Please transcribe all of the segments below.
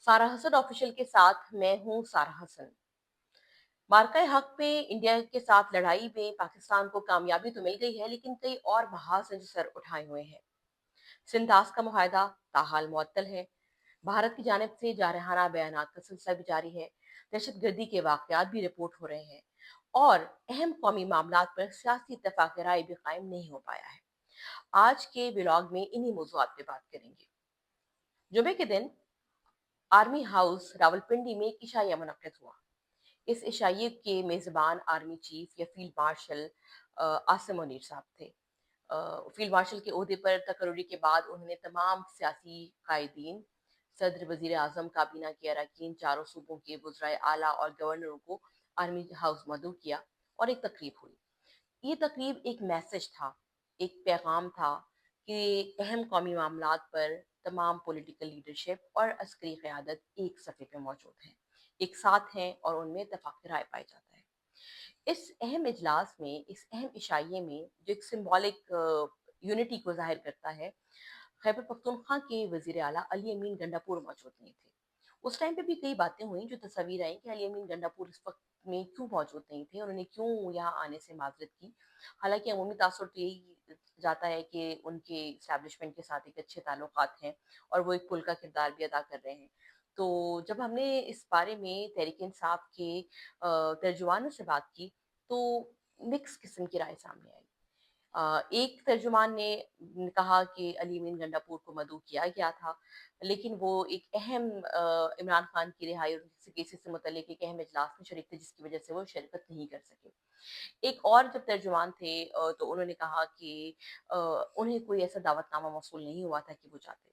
सारा हसन ऑफिशियल के साथ मैं हूँ सारा हसन। मार्का हक पे इंडिया के साथ लड़ाई में पाकिस्तान को कामयाबी तो मिल गई है, लेकिन कई और महाज सर उठाए हुए हैं। सिंधास का मुआहदा ताहाल मुअत्तल है। भारत की जानिब से जारहाना बयानात का सिलसिला भी जारी है। दहशतगर्दी के वाकयात भी रिपोर्ट हो रहे हैं और अहम कौमी मामलात पर सियासी इत्तेफाक राय भी कायम नहीं हो पाया है। आज के व्लॉग में इन्हीं मौज़ूआत पे बात करेंगे। जुमे के दिन आर्मी हाउस रावलपिंडी में एक इशाइया मुनक्किद हुआ। इस इशाइये के मेज़बान आर्मी चीफ या फील्ड मार्शल आसिम मुनीर साहब थे। फील्ड मार्शल के ओहदे पर तकर्री के बाद उन्होंने तमाम सियासी कायदीन, सदर, वजीर आजम, काबीना के अरकान, चारों सूबों के वज़राए आला और गवर्नरों को आर्मी हाउस मदऊ किया और एक तकरीब हुई। ये तकरीब एक मैसेज था, एक पैगाम था कि अहम कौमी मामलात पर तमाम पॉलिटिकल लीडरशिप और अस्करी क़यादत एक सफ़े पे मौजूद हैं, एक साथ हैं और उनमें इत्तेफ़ाक़ राय पाया जाता है। इस अहम इजलास में, इस अहम इशाइये में जो एक सिंबॉलिक यूनिटी को ज़ाहिर करता है, खैबर पख्तूनख्वा के वज़ीर आला अली अमीन गंडापुर मौजूद नहीं थे। उस टाइम पे भी कई बातें हुई जो तस्वीर आई कि अली अमीन गंडापुर इस वक्त में क्यों मौजूद नहीं थे, उन्होंने क्यों यहाँ आने से माजरत की। हालांकि अमूमी तासुर तो यही जाता है कि उनके इस्टेब्लिशमेंट के साथ एक अच्छे ताल्लुकात हैं और वो एक पुल का किरदार भी अदा कर रहे हैं। तो जब हमने इस बारे में तहरीक इंसाफ के तर्जुमानों से बात की तो मिक्स किस्म की राय सामने आई। एक तर्जुमान ने कहा कि अली अमीन गंडापुर को मदऊ किया गया था, लेकिन वो एक अहम इमरान खान की रिहाई और किसी केसेस से मुतल्लिक एक अहम इजलास में शरीक थे, जिसकी वजह से वो शिरकत नहीं कर सके। एक और जब तर्जुमान थे तो उन्होंने कहा कि अ, उन्हें कोई ऐसा दावतनामा मौसूल नहीं हुआ था कि वो जाते।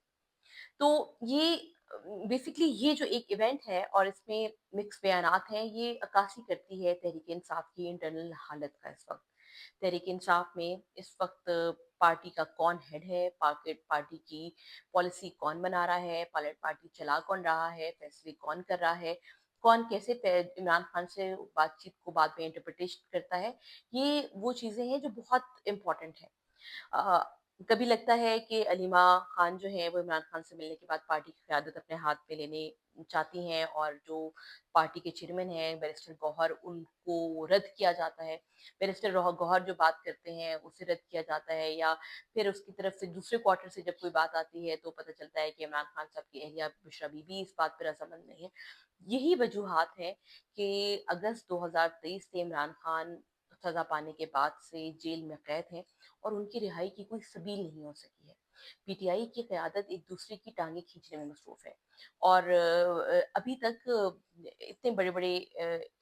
तो ये बेसिकली ये जो एक इवेंट है और इसमें मिक्स बयानात हैं, ये अक्कासी करती है तहरीक इंसाफ की इंटरनल हालत का इस वक्त। तहरीक इंसाफ में इस वक्त पार्टी का कौन हेड है, पार्टी की पॉलिसी कौन बना रहा है, पार्टी चला कौन रहा है, फैसले कौन कर रहा है, कौन कैसे इमरान खान से बातचीत को बाद में इंटरप्रिटेशन करता है, ये वो चीज़ें हैं जो बहुत इम्पोर्टेंट है। अ, कभी लगता है कि अलीमा खान जो है वो इमरान खान से मिलने के बाद पार्टी की क़यादत अपने हाथ में लेने चाहती हैं और जो पार्टी के चेयरमैन हैं बैरिस्टर गौहर, उनको रद्द किया जाता है। बैरिस्टर गौहर जो बात करते हैं उसे रद्द किया जाता है, या फिर उसकी तरफ से दूसरे क्वार्टर से जब कोई बात आती है तो पता चलता है कि इमरान खान साहब की अहलिया बुशरा बीबी इस बात पर रजामंद नहीं है। यही वजूहात है कि अगस्त 2023 से इमरान खान सजा पाने के बाद से जेल में कैद हैं और उनकी रिहाई की कोई सबील नहीं हो सकी है। पीटीआई की क़यादत एक दूसरे की टांगें खींचने में मसरूफ़ है और अभी तक इतने बड़े-बड़े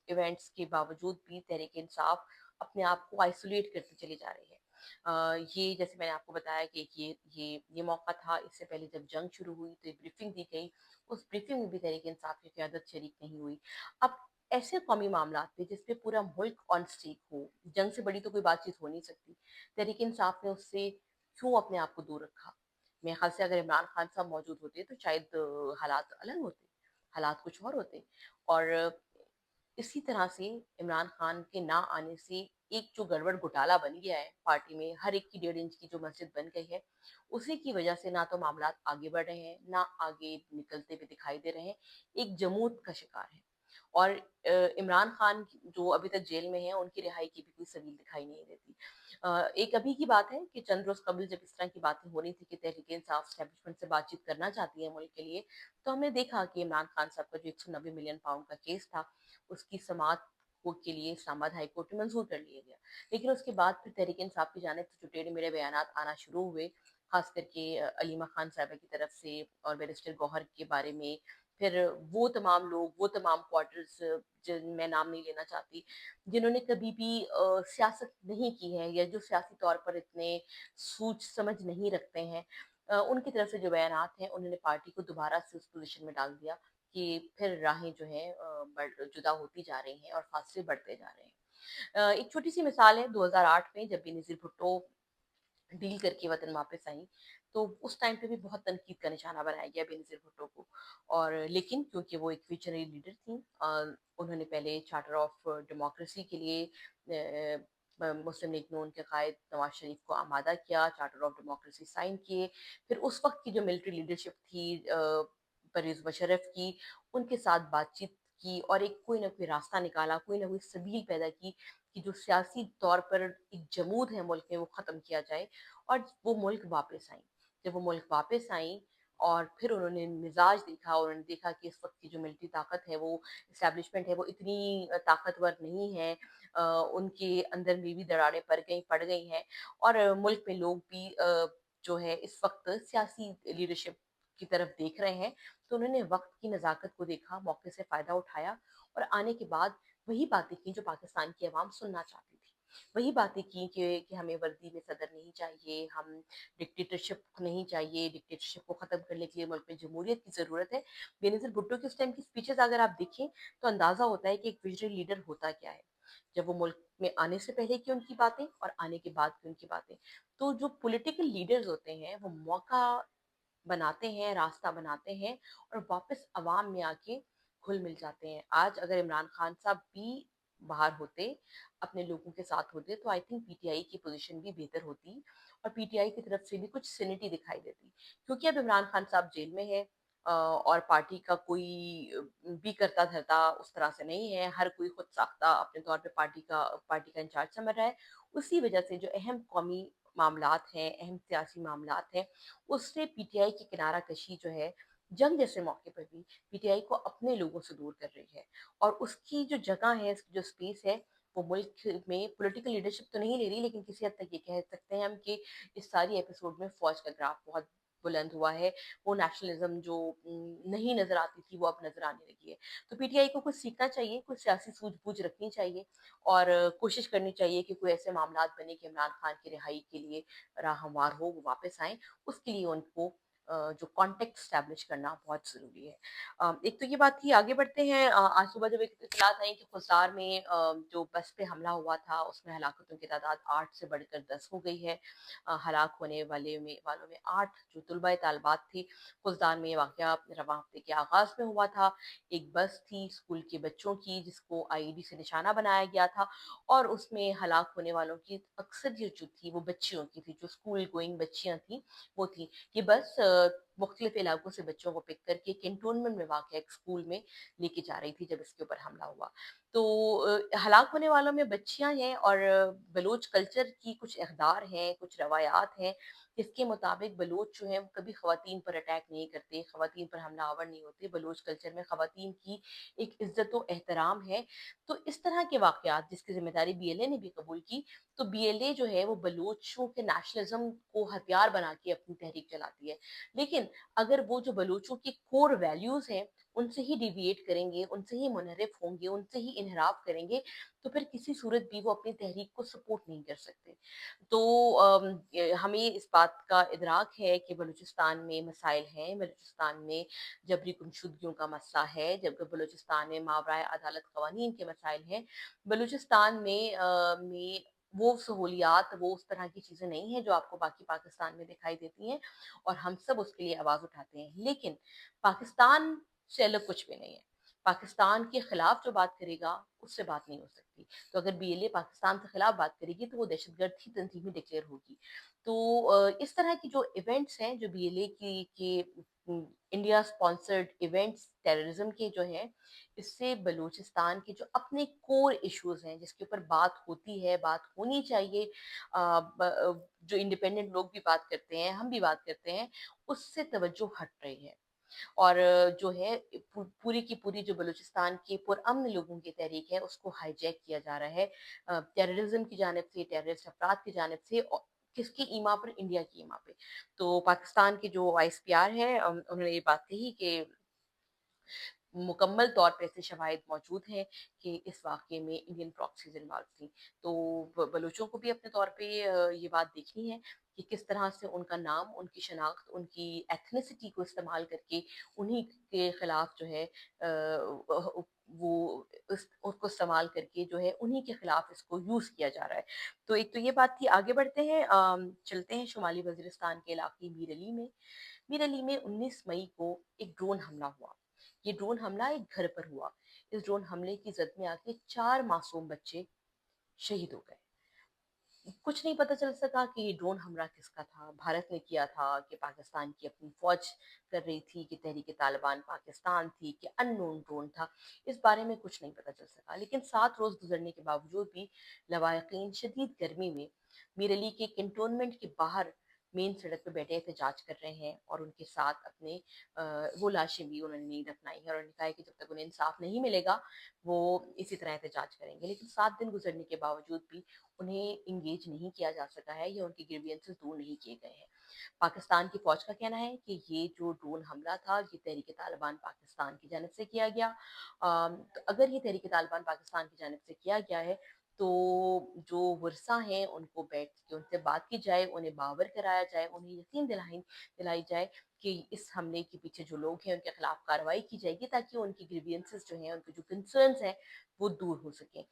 इवेंट्स के बावजूद भी तहरीक इंसाफ अपने आप को आइसोलेट करती चली जा रही है। ये जैसे मैंने आपको बताया कि ये मौका था, इससे पहले जब जंग शुरू हुई तो एक ब्रीफिंग दी गई, उस ब्रीफिंग में भी तहरीक इंसाफ की क़यादत शरीक नहीं हुई। अब ऐसे कौमी मामलात पे जिस पे पूरा मुल्क ऑन स्टेक हो, जंग से बड़ी तो कोई बातचीत हो नहीं सकती। तहरीक इंसाफ ने उससे क्यों अपने आप को दूर रखा? मेरे ख्याल से अगर इमरान खान साहब मौजूद होते तो शायद हालात अलग होते, हालात कुछ और होते। और इसी तरह से इमरान खान के ना आने से एक जो गड़बड़ घोटाला बन गया है पार्टी में, हर एक की 1.5 इंच की जो मस्जिद बन गई है, उसी की वजह से ना तो मामलात आगे बढ़ रहे हैं, ना आगे निकलते हुए दिखाई दे रहे हैं, एक जमूत का शिकार है। और इमरान खान जो अभी तक जेल में हैं, उनकी रिहाई की भी कोई सबील दिखाई नहीं देती। एक अभी की बात है कि चंद रोज़ कबल जब इस तरह की बातें हो रही थी कि तहरीक-ए-इंसाफ एस्टेब्लिशमेंट से बातचीत करना चाहती है मुल्क के लिए, तो हमने देखा कि इमरान खान साहब का जो 190 मिलियन पाउंड का केस था, उसकी समाअत को के लिए इस्लामाबाद हाई कोर्ट में मंजूर कर लिया गया। लेकिन उसके बाद फिर तहरीक-ए-इंसाफ की जानिब से जो टेढ़े-मेढ़े बयानात आना शुरू हुए, खास करके अलीमा खान साहिबा की तरफ से और बैरिस्टर गौहर के बारे में, फिर वो तमाम लोग, वो तमाम क्वार्टर्स जिन मैं नाम नहीं लेना चाहती, जिन्होंने कभी भी सियासत नहीं की है या जो सियासी तौर पर इतने सूझ समझ नहीं रखते हैं, उनकी तरफ से जो बयानात हैं, उन्होंने पार्टी को दोबारा से उस पोज़ीशन में डाल दिया कि फिर राहें जो हैं जुदा होती जा रही हैं और फासले बढ़ते जा रहे हैं। एक छोटी-सी मिसाल है 2008 में जब बेनज़ीर भुट्टो डील करके वतन वापस आई, तो उस टाइम पे भी बहुत तनकीद का निशाना बनाया गया बेनज़ीर भुट्टो को। और लेकिन क्योंकि वो एक विज़नरी लीडर थीं, उन्होंने पहले चार्टर ऑफ डेमोक्रेसी के लिए मुस्लिम लीग नून के कायद नवाज़ शरीफ को आमादा किया, चार्टर ऑफ डेमोक्रेसी साइन किए। फिर उस वक़्त की जो मिलिट्री लीडरशिप थी परवेज़ मुशर्रफ की, उनके साथ बातचीत की और एक कोई ना कोई रास्ता निकाला, कोई ना कोई सबील पैदा की कि जो सियासी तौर पर एक जमूद है मुल्क में वो ख़त्म किया जाए और वो मुल्क वापस आईं। जब वो मुल्क वापस आईं और फिर उन्होंने मिज़ाज देखा, उन्होंने देखा कि इस वक़्त की जो मिलिट्री ताकत है, वो एस्टेब्लिशमेंट है, वो इतनी ताकतवर नहीं है। उनके अंदर में भी दरारें पड़ गई हैं और मुल्क में लोग भी जो है इस वक़्त सियासी लीडरशिप की तरफ देख रहे हैं। तो उन्होंने वक़्त की नज़ाकत को देखा, मौके से फ़ायदा उठाया और आने के बाद वही बातें की जो पाकिस्तान की अवाम सुनना चाहती थी। वही बातें की कि हमें वर्दी में सदर नहीं चाहिए, हम डिक्टेटरशिप नहीं चाहिए, डिक्टेटरशिप को ख़त्म करने के लिए मुल्क में जमहूरियत की ज़रूरत है। बेनज़ीर भुट्टो के उस टाइम की स्पीचेज़ अगर आप देखें, तो अंदाज़ा होता है कि एक विज़नरी लीडर होता क्या है। जब वो मुल्क में आने से पहले की उनकी बातें और आने के बाद की उनकी बातें। तो जो पॉलिटिकल लीडर्स होते हैं, वो मौका बनाते हैं, रास्ता बनाते हैं और वापस अवाम में आके घुल-मिल जाते हैं। आज अगर इमरान खान साहब भी बाहर होते, अपने लोगों के साथ होते, तो आई थिंक पीटीआई की पोज़ीशन भी बेहतर होती और पीटीआई की तरफ से भी कुछ सैनिटी दिखाई देती। क्योंकि अब इमरान खान साहब जेल में हैं और पार्टी का कोई भी करता-धरता उस तरह से नहीं है। हर कोई खुद साख्ता अपने तौर पे पार्टी का इंचार्ज समझ रहा है। उसी वजह से जो अहम कौमी मामलात हैं, अहम सियासी मामलात हैं, उससे पीटीआई की किनारा कशी जो है, जंग जैसे मौके पर भी पीटीआई को अपने लोगों से दूर कर रही है और उसकी जो जगह है, उसकी जो स्पेस है, वो मुल्क में पॉलिटिकल लीडरशिप तो नहीं ले रही, लेकिन किसी हद तक ये कह सकते हैं हम कि इस सारी एपिसोड में फौज का ग्राफ बहुत बुलंद हुआ है। वो नेशनलिज्म जो नहीं नजर आती थी, वो अब नजर आने लगी है। तो पीटीआई को कुछ सीखना चाहिए, कुछ सियासी सूझबूझ रखनी चाहिए और कोशिश करनी चाहिए कि कोई ऐसे मामलात बने कि इमरान खान की रिहाई के लिए राह हमवार हो, वो वापस आएँ। उसके लिए उनको जो कॉन्टेक्ट एस्टैब्लिश करना बहुत ज़रूरी है। एक तो ये बात थी, आगे बढ़ते हैं। आज सुबह जब एक इत्तलात आई कि खुलदार में जो बस पे हमला हुआ था, उसमें हलाकतों की तादाद 8 से बढ़कर 10 हो गई है। हलाक होने वालों में 8 जो तुलबा-ए-तालिबात थी। खुलदार में ये वाक़या रवां हफ्ते के आगाज़ में हुआ था। एक बस थी स्कूल के बच्चों की, जिसको आईईडी से निशाना बनाया गया था और उसमें हलाक होने वालों की अक्सरियत जो थी, वो बच्चियों की थी, जो स्कूल गोइंग बच्चियाँ थीं, वो थी। ये बस मुख्तलिफ इलाकों से बच्चों को पिक करके कैंटोनमेंट में वाक़ एक स्कूल में लेके जा रही थी जब इसके ऊपर हमला हुआ। तो हलाक होने वालों में बच्चियाँ हैं और बलूच कल्चर की कुछ अक़दार हैं, कुछ रवायात हैं, जिसके मुताबिक बलूच जो हैं वो कभी ख़वातीन पर अटैक नहीं करते, ख़वातीन पर हमलावर नहीं होते। बलूच कल्चर में ख़वातीन की एक इज़्ज़त व एहतराम है। तो इस तरह के वाक़यात जिसकी ज़िम्मेदारी बीएलए ने भी कबूल की, तो बीएलए जो है वो बलूचों के नेशनलिज्म को हथियार बना के अपनी तहरीक चलाती है। लेकिन अगर वो जो बलूचों की कोर वैल्यूज़ हैं, उनसे ही डिविएट करेंगे, उनसे ही मुनहरिफ होंगे, उनसे ही इन्हिराफ करेंगे, तो फिर किसी सूरत भी वो अपनी तहरीक को सपोर्ट नहीं कर सकते। तो हमें इस बात का इदराक है कि बलूचिस्तान में मसाइल हैं, बलूचिस्तान में जबरी गुमशुदगियों का मसला है, जबकि बलूचिस्तान में मावराए अदालत कवानीन के मसाइल हैं। बलूचिस्तान में वो सहूलियात, वो उस तरह की चीज़ें नहीं हैं जो आपको बाकी पाकिस्तान में दिखाई देती हैं और हम सब उसके लिए आवाज़ उठाते हैं। लेकिन पाकिस्तान से अलग कुछ भी नहीं है। पाकिस्तान के खिलाफ जो बात करेगा, उससे बात नहीं हो सकती। तो अगर बीएलए पाकिस्तान के खिलाफ बात करेगी, तो वो दहशतगर्द ही तंजीम डिक्लेयर होगी। तो इस तरह की जो इवेंट्स हैं, जो बीएलए की के इंडिया स्पॉन्सर्ड इवेंट्स टेररिज्म के जो हैं, इससे बलूचिस्तान के जो अपने कोर इश्यूज़ हैं, जिसके ऊपर बात होती है, बात होनी चाहिए, जो इंडिपेंडेंट लोग भी बात करते हैं, हम भी बात करते हैं, उससे तवज्जो हट रही है। और जो है पूरी की पूरी जो बलूचिस्तान के पुरअमन लोगों की तहरीक है, उसको हाईजैक किया जा रहा है टेररिज्म की जानिब से, टेररिस्ट अफराद की जानिब से किसकी ईमा पर? इंडिया की ईमा पे। तो पाकिस्तान के जो आईएसपीआर है, उन्होंने ये बात कही कि मुकम्मल तौर पे ऐसे शवाहिद मौजूद हैं कि इस वाक़ये में इंडियन प्रॉक्सीज़ इन्वॉल्व थी। तो बलूचों को भी अपने तौर पे ये बात देखनी है कि किस तरह से उनका नाम, उनकी शनाख्त, उनकी एथनिसिटी को इस्तेमाल करके उन्हीं के खिलाफ जो है वो उसको इस्तेमाल करके जो है उन्हीं के खिलाफ इसको यूज़ किया जा रहा है। तो एक तो ये बात थी। आगे बढ़ते हैं, चलते हैं शुमाली वज़ीरिस्तान के इलाके मीर अली में। मीर अली में 19 मई को एक ड्रोन हमला हुआ। ये ड्रोन हमला एक घर पर हुआ। इस ड्रोन हमले की जद में आके 4 मासूम बच्चे शहीद हो गए। कुछ नहीं पता चल सका कि ये ड्रोन हमला किसका था, भारत ने किया था कि पाकिस्तान की अपनी फ़ौज कर रही थी कि तहरीक-ए-तालिबान पाकिस्तान थी कि अननोन ड्रोन था, इस बारे में कुछ नहीं पता चल सका। लेकिन 7 रोज़ गुज़रने के बावजूद भी लवाहिकीन शदीद गर्मी में मीरली के कैंटोनमेंट के बाहर मेन सड़क पे बैठे एहतजाज कर रहे हैं और उनके साथ अपने वो लाशें भी उन्होंने नहीं दफनाई हैं और उन्होंने कहा है कि जब तक उन्हें इंसाफ नहीं मिलेगा, वो इसी तरह एहतजाज करेंगे। लेकिन 7 दिन गुज़रने के बावजूद भी उन्हें इंगेज नहीं किया जा सका है या उनके ग्रीवियंसेस दूर नहीं किए गए हैं। पाकिस्तान की फ़ौज का कहना है कि ये जो ड्रोन हमला था, ये तहरीक-ए-तालिबान पाकिस्तान की जानिब से किया गया। तो अगर ये तहरीक-ए-तालिबान पाकिस्तान की जानिब से किया गया है, तो जो वर्सा हैं, उनको बैठ के उनसे बात की जाए, उन्हें बावर कराया जाए, उन्हें यकीन दिलाई जाए कि इस हमले के पीछे जो लोग हैं, उनके खिलाफ कार्रवाई की जाएगी ताकि उनकी ग्रीवियंसेस जो हैं, उनके जो कंसर्न्स हैं, वो दूर हो सकें।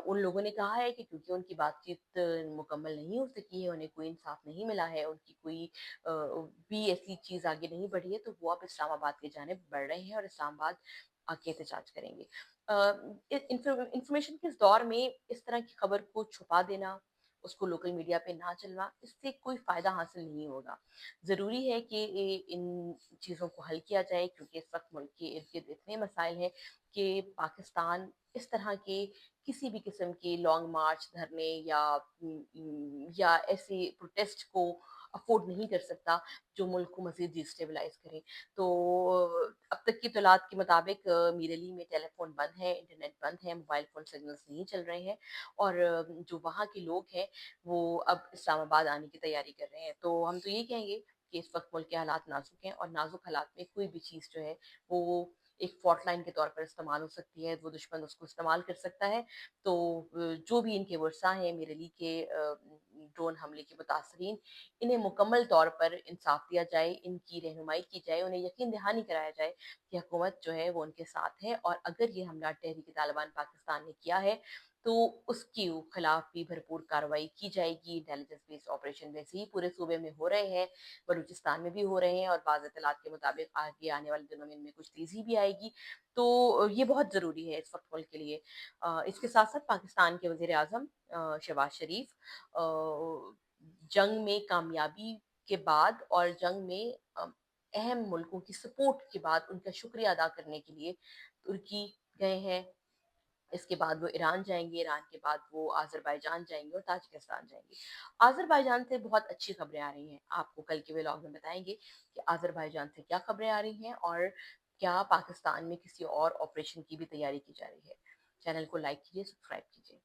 उन लोगों ने कहा है कि क्योंकि उनकी बातचीत मुकम्मल नहीं हो सकी है, उन्हें कोई इंसाफ नहीं मिला है, उनकी कोई भी ऐसी चीज़ आगे नहीं बढ़ी है, तो वो अब इस्लामाबाद की जानिब बढ़ रहे हैं और इस्लामाबाद आके एहतजाज करेंगे। इंफॉर्मेशन के इस दौर में इस तरह की खबर को छुपा देना, उसको लोकल मीडिया पे ना चलना, इससे कोई फ़ायदा हासिल नहीं होगा। ज़रूरी है कि इन चीज़ों को हल किया जाए क्योंकि इस वक्त मुल्क के इर्द-गिर्द इतने मसाइल हैं कि पाकिस्तान इस तरह के किसी भी किस्म के लॉन्ग मार्च, धरने या ऐसे प्रोटेस्ट को अफ़ोर्ड नहीं कर सकता, जो मुल्क को मज़ीद डिस्टेबलाइज़ करें। तो अब तक की इत्तलात के मुताबिक मीरली में टेलीफ़ोन बंद है, इंटरनेट बंद है, मोबाइल फ़ोन सिग्नल्स नहीं चल रहे हैं और जो वहाँ के लोग हैं, वो अब इस्लामाबाद आने की तैयारी कर रहे हैं। तो हम तो ये कहेंगे कि इस वक्त मुल्क के हालात नाज़ुक हैं और नाज़ुक हालात में कोई भी चीज़ जो है, वो एक फ़ॉल्ट लाइन के तौर पर इस्तेमाल हो सकती है, वो दुश्मन उसको इस्तेमाल कर सकता है। तो जो भी इनके वर्सा हैं मीरली के ड्रोन हमले के मुतासरीन, इन्हें मुकम्मल तौर पर इंसाफ दिया जाए, इनकी रहनुमाई की जाए, उन्हें यकीन दहानी कराया जाए कि हुकूमत जो है वो उनके साथ है और अगर ये हमला तहरीक-ए-तालिबान पाकिस्तान ने किया है, तो उसके खिलाफ भी भरपूर कार्रवाई की जाएगी। इंटेलिजेंस बेस्ड ऑपरेशन वैसे ही पूरे सूबे में हो रहे हैं, बलूचिस्तान में भी हो रहे हैं और बाज़ इत्तलात के मुताबिक आगे आने वाले दिनों में इनमें कुछ तेज़ी भी आएगी। तो ये बहुत ज़रूरी है इस वक्त मुल्क के लिए। इसके साथ-साथ पाकिस्तान के वज़ीर-ए-आज़म शहबाज़ शरीफ जंग में कामयाबी के बाद और जंग में अहम मुल्कों की सपोर्ट के बाद उनका शुक्रिया अदा करने के लिए तुर्की गए हैं। इसके बाद वो ईरान जाएँगे, ईरान के बाद वो अज़रबैजान जाएँगे और ताजिकिस्तान जाएँगे। अज़रबैजान से बहुत अच्छी खबरें आ रही हैं। आपको कल के व्लॉग में बताएँगे कि अज़रबैजान से क्या खबरें आ रही हैं और क्या पाकिस्तान में किसी और ऑपरेशन की भी तैयारी की जा रही है। चैनल को लाइक कीजिए, सब्सक्राइब कीजिए।